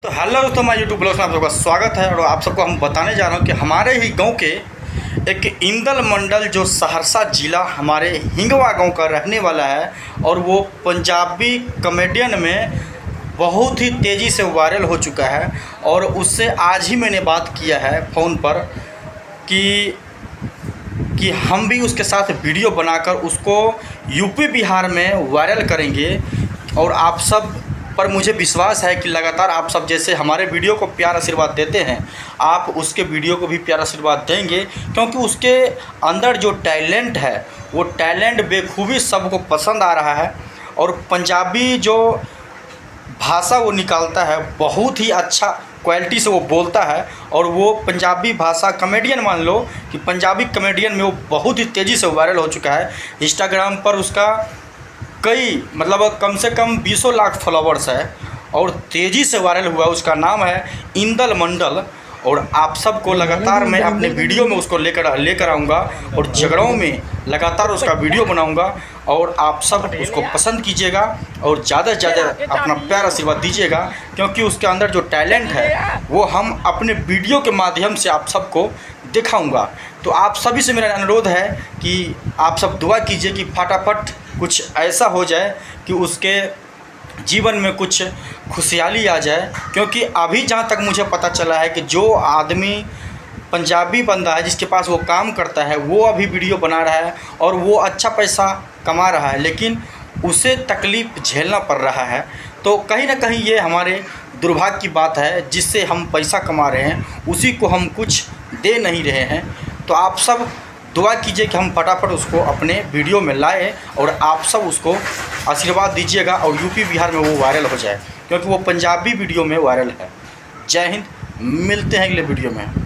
तो हेलो दोस्तों, मैं यूट्यूब ब्लॉग में आप सबका स्वागत है। और आप सबको हम बताने जा रहे हैं कि हमारे ही गांव के एक इंदल मंडल जो सहरसा ज़िला हमारे हिंगवा गांव का रहने वाला है और वो पंजाबी कॉमेडियन में बहुत ही तेज़ी से वायरल हो चुका है। और उससे आज ही मैंने बात किया है फ़ोन पर कि हम भी उसके साथ वीडियो बनाकर उसको यूपी बिहार में वायरल करेंगे। और आप सब पर मुझे विश्वास है कि लगातार आप सब जैसे हमारे वीडियो को प्यार आशीर्वाद देते हैं, आप उसके वीडियो को भी प्यार आशीर्वाद देंगे, क्योंकि उसके अंदर जो टैलेंट है वो टैलेंट बेखूबी सबको पसंद आ रहा है। और पंजाबी जो भाषा वो निकालता है बहुत ही अच्छा क्वालिटी से वो बोलता है। और वो पंजाबी भाषा कॉमेडियन, मान लो कि पंजाबी कॉमेडियन में वो बहुत ही तेज़ी से वायरल हो चुका है। इंस्टाग्राम पर उसका कई कम से कम 20 लाख फॉलोवर्स है और तेज़ी से वायरल हुआ। उसका नाम है इंदल मंडल। और आप सबको लगातार मैं अपने वीडियो में उसको लेकर आऊँगा और झगड़ों में लगातार उसका वीडियो बनाऊँगा। और आप सब उसको पसंद कीजिएगा और ज़्यादा से ज़्यादा अपना प्यार आशीर्वाद दीजिएगा, क्योंकि उसके अंदर जो टैलेंट है वो हम अपने वीडियो के माध्यम से आप सबको दिखाऊँगा। तो आप सभी से मेरा अनुरोध है कि आप सब दुआ कीजिए कि फटाफट कुछ ऐसा हो जाए कि उसके जीवन में कुछ खुशहाली आ जाए। क्योंकि अभी जहाँ तक मुझे पता चला है कि जो आदमी पंजाबी बंदा है जिसके पास वो काम करता है वो अभी वीडियो बना रहा है और वो अच्छा पैसा कमा रहा है, लेकिन उसे तकलीफ़ झेलना पड़ रहा है। तो कहीं ना कहीं ये हमारे दुर्भाग्य की बात है, जिससे हम पैसा कमा रहे हैं उसी को हम कुछ दे नहीं रहे हैं। तो आप सब दुआ कीजिए कि हम फटाफट उसको अपने वीडियो में लाएं और आप सब उसको आशीर्वाद दीजिएगा और यूपी बिहार में वो वायरल हो जाए, क्योंकि वो पंजाबी वीडियो में वायरल है। जय हिंद, मिलते हैं अगले वीडियो में।